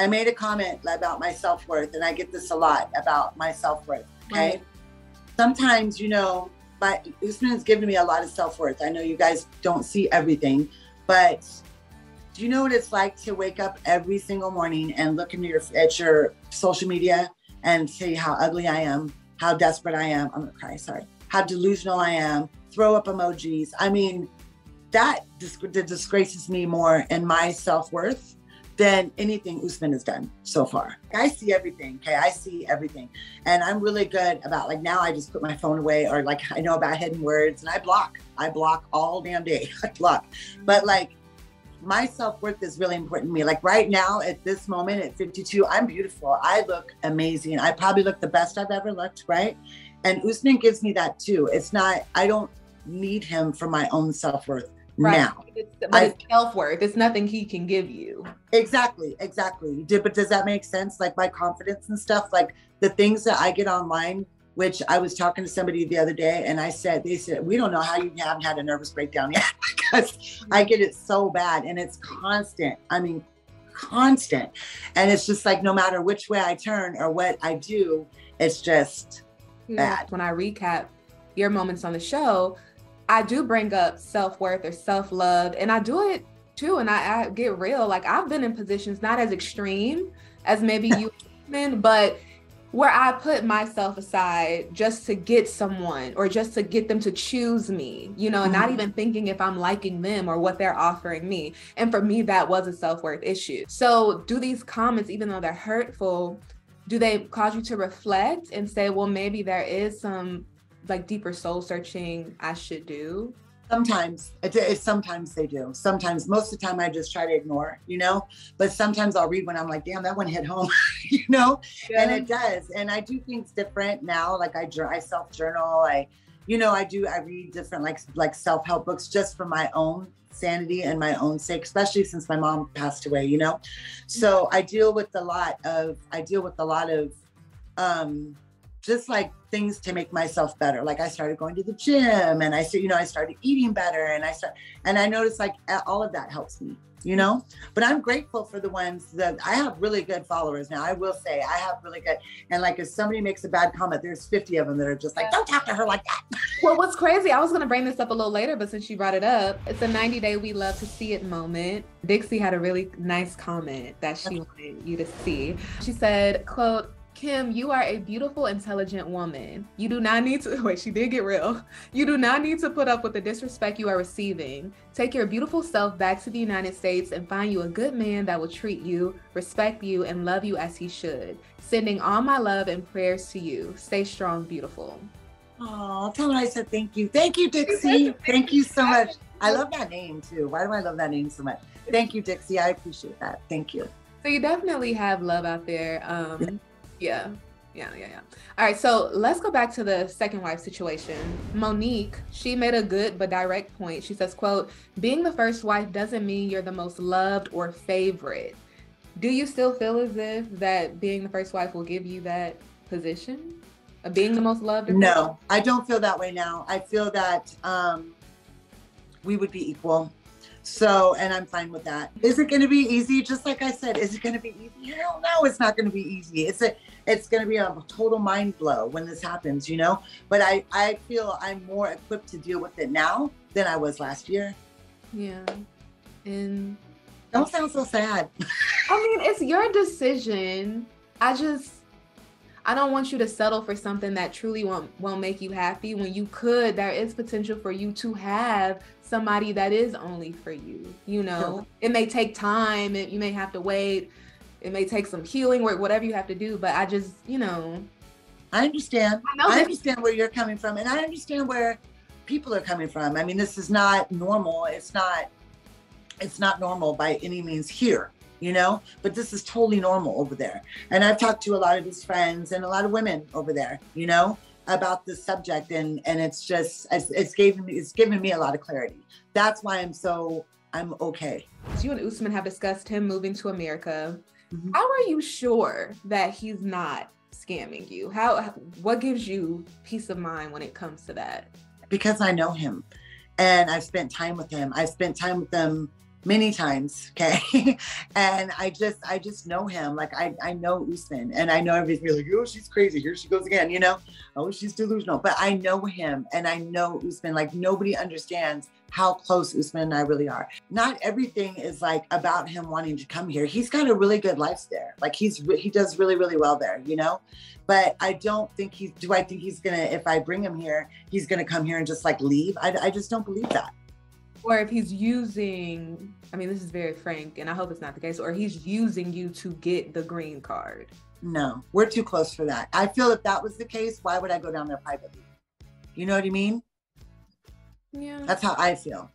I made a comment about my self-worth, and I get this a lot about my self-worth, okay? Right. Sometimes, you know, Usman has given me a lot of self-worth. I know you guys don't see everything, but do you know what it's like to wake up every single morning and look at your social media and see how ugly I am, how desperate I am, I'm gonna cry, sorry, how delusional I am, throw up emojis. I mean, that disgraces me more in my self-worth than anything Usman has done so far. I see everything, okay? I see everything. And I'm really good about, like, now I just put my phone away, or like I know about hidden words, and I block all damn day, I block. But like, my self-worth is really important to me. Like right now, at this moment, at 52, I'm beautiful. I look amazing. I probably look the best I've ever looked, right? And Usman gives me that too. It's not, I don't need him for my own self-worth. Right. Now. But it's self-worth. It's nothing he can give you. Exactly. But does that make sense? Like my confidence and stuff, like the things that I get online, which I was talking to somebody the other day, and they said, we don't know how you haven't had a nervous breakdown yet, because I get it so bad, and it's constant. I mean, constant. And it's just like, no matter which way I turn or what I do, it's just bad. When I recap your moments on the show, I do bring up self-worth or self-love, and I do it too. And I get real. Like I've been in positions not as extreme as maybe you, but where I put myself aside just to get someone or just to get them to choose me, you know, and not even thinking if I'm liking them or what they're offering me. And for me, that was a self-worth issue. So do these comments, even though they're hurtful, do they cause you to reflect and say, well, maybe there is some like deeper soul searching I should do? Sometimes sometimes they do. Sometimes, most of the time I just try to ignore, you know, but sometimes I'll read when I'm like, damn, that one hit home, you know, and it does. And I do things different now. Like I self-journal. I read different like self-help books just for my own sanity and my own sake, especially since my mom passed away, you know? So I deal with a lot of, just like things to make myself better. Like I started going to the gym, and I started eating better, and I noticed like all of that helps me, you know? But I'm grateful for the ones that I have really good followers now. I will say I have really good, and like if somebody makes a bad comment, there's 50 of them that are just like, don't talk to her like that. Well, what's crazy, I was gonna bring this up a little later, but since you brought it up, it's a 90-day we love to see it moment. Dixie had a really nice comment that she wanted you to see. She said, quote, Kim, you are a beautiful, intelligent woman. You do not need to, she did get real. You do not need to put up with the disrespect you are receiving. Take your beautiful self back to the United States and find you a good man that will treat you, respect you, and love you as he should. Sending all my love and prayers to you. Stay strong, beautiful. Oh, tell her I said thank you. Thank you, Dixie. Thank you so much. I love that name too. Why do I love that name so much? Thank you, Dixie. I appreciate that. Thank you. So you definitely have love out there. Yeah. All right, so let's go back to the second wife situation. Monique, she made a good but direct point. She says, quote, being the first wife doesn't mean you're the most loved or favorite. Do you still feel as if that being the first wife will give you that position of being the most loved? No, I don't feel that way now. I feel that we would be equal. So, and I'm fine with that. Is it going to be easy? Just like I said, is it going to be easy? Hell no, it's not going to be easy. It's going to be a total mind blow when this happens, you know? But I feel I'm more equipped to deal with it now than I was last year. Yeah. And don't sound so sad. I mean, it's your decision. I don't want you to settle for something that truly won't make you happy when there is potential for you to have somebody that is only for you, you know? It may take time, you may have to wait, it may take some healing work, whatever you have to do, but I just, you know. I understand. I understand where you're coming from, and I understand where people are coming from. I mean, this is not normal. It's not normal by any means here, you know, but this is totally normal over there. And I've talked to a lot of his friends and a lot of women over there, you know, about this subject. And it's just, it's given me a lot of clarity. That's why I'm okay. You and Usman have discussed him moving to America. Mm-hmm. How are you sure that he's not scamming you? What gives you peace of mind when it comes to that? Because I know him and I've spent time with him. I've spent time with him many times, okay? And I just know him. Like I know Usman, and I know everything. You're like, oh, she's crazy. Here she goes again, you know? Oh, she's delusional. But I know him, and I know Usman. Like, nobody understands how close Usman and I really are. Not everything is like about him wanting to come here. He's got a really good life there. Like he does really, really well there, you know? But I don't think I think he's gonna, if I bring him here, he's gonna come here and just like leave? I just don't believe that. Or if he's using, I mean, this is very frank, and I hope it's not the case, or he's using you to get the green card. No, we're too close for that. I feel if that was the case, why would I go down there privately? You know what I mean? Yeah. That's how I feel.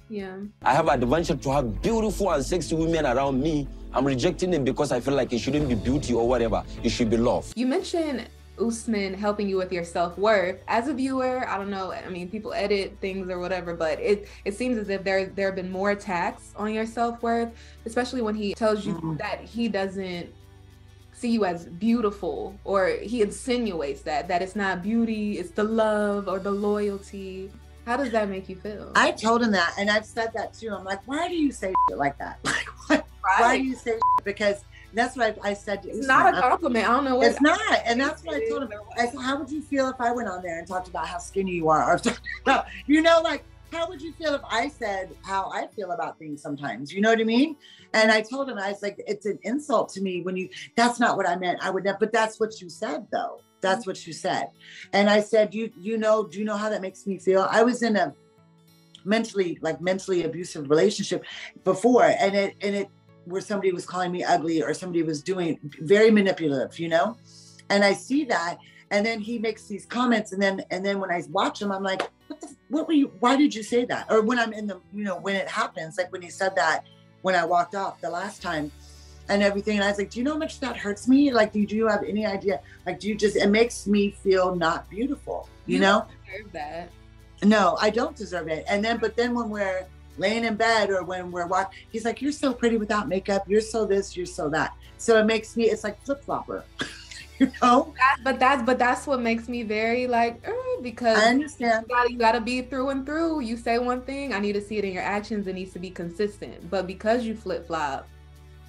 Yeah. I have advantage to have beautiful and sexy women around me. I'm rejecting them because I feel like it shouldn't be beauty or whatever. It should be love. You mentioned Usman helping you with your self-worth. As a viewer, I don't know, I mean, people edit things or whatever, but it seems as if there have been more attacks on your self-worth, especially when he tells you that he doesn't see you as beautiful, or he insinuates that it's not beauty, it's the love or the loyalty. How does that make you feel? I told him that, and I've said that too. I'm like, why do you say shit like that? Like, why do you say shit? Because that's what I said to Usman. It's not a compliment. I don't know what it's not. And that's what I told him. I said, how would you feel if I went on there and talked about how skinny you are? Or about, you know, like, how would you feel if I said how I feel about things sometimes? You know what I mean? And I told him, I was like, it's an insult to me when you, that's not what I meant. I would never, but that's what you said though. That's what you said. And I said, do you know how that makes me feel? I was in a mentally abusive relationship before, and it where somebody was calling me ugly, or somebody was doing very manipulative, you know? And I see that, and then he makes these comments, and then when I watch him, I'm like, what were you, why did you say that? Or when I'm in the, you know, when it happens, like when he said that, when I walked off the last time and everything. And I was like, do you know how much that hurts me? Like, do you have any idea? Like, it makes me feel not beautiful, you know? Deserve that. No, I don't deserve it. But then when we're laying in bed, or when we're walking, he's like, you're so pretty without makeup. You're so this, you're so that. So it makes me, it's like flip-flopper, you know? But that's what makes me very like, because I understand. You gotta be through and through. You say one thing, I need to see it in your actions. It needs to be consistent. But because you flip-flop,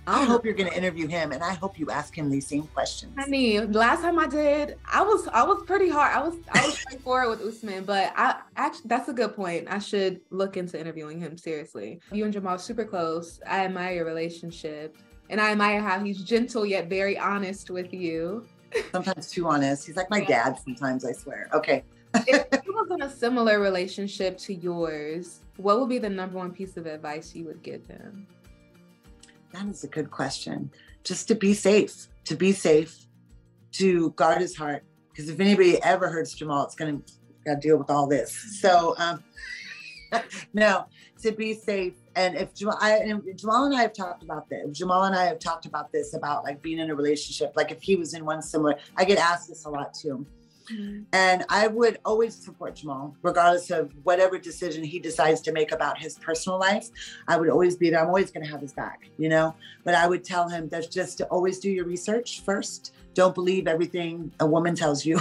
I hope you're going to interview him, and I hope you ask him these same questions. Honey, last time I did, I was pretty hard. I was straightforward with Usman, but I actually, that's a good point. I should look into interviewing him seriously. You and Jamal are super close. I admire your relationship, and I admire how he's gentle yet very honest with you. Sometimes too honest. He's like my dad sometimes, I swear. Okay. If he was in a similar relationship to yours, what would be the number one piece of advice you would give him? That is a good question. Just to be safe, to guard his heart. Because if anybody ever hurts Jamal, it's going to deal with all this. So, no, to be safe. And if Jamal and I have talked about this, about like being in a relationship, like if he was in one similar, I get asked this a lot too. And I would always support Jamal, regardless of whatever decision he decides to make about his personal life. I would always be there. I'm always going to have his back, you know? But I would tell him that just to always do your research first. Don't believe everything a woman tells you,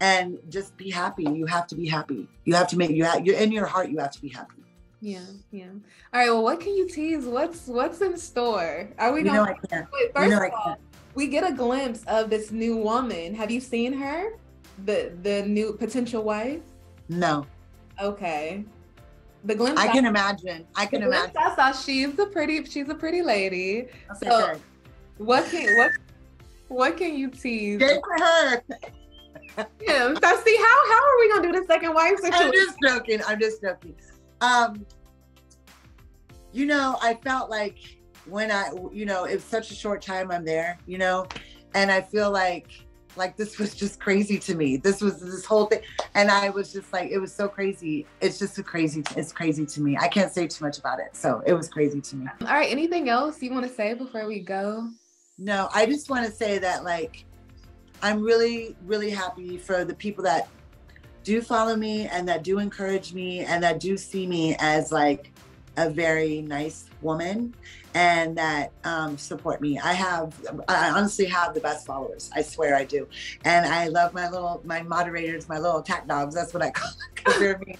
and just be happy. You have to be happy. You have to you're in your heart. You have to be happy. Yeah. All right. Well, what can you tease? What's in store? Are we? I can't. Wait, first of all, we get a glimpse of this new woman. Have you seen her? The new potential wife? No. Okay. The glimpse I can imagine. I saw she's a pretty lady. Okay, so good. What can you tease? Good for her. Yeah. So see, how are we gonna do the second wife situation? I'm just joking. You know, I felt like when it's such a short time I'm there, you know, and I feel like this was just crazy to me. This whole thing. And I was just like, it was so crazy. It's crazy to me. I can't say too much about it. So it was crazy to me. All right. Anything else you want to say before we go? No, I just want to say that like, I'm really, really happy for the people that do follow me and that do encourage me and that do see me as like a very nice woman and that support me. I honestly have the best followers. I swear I do. And I love my moderators, my little attack dogs. That's what I call them, because they're me.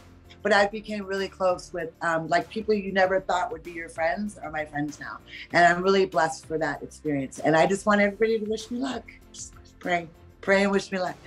but I became really close with like people you never thought would be your friends are my friends now. And I'm really blessed for that experience. And I just want everybody to wish me luck. Just pray and wish me luck.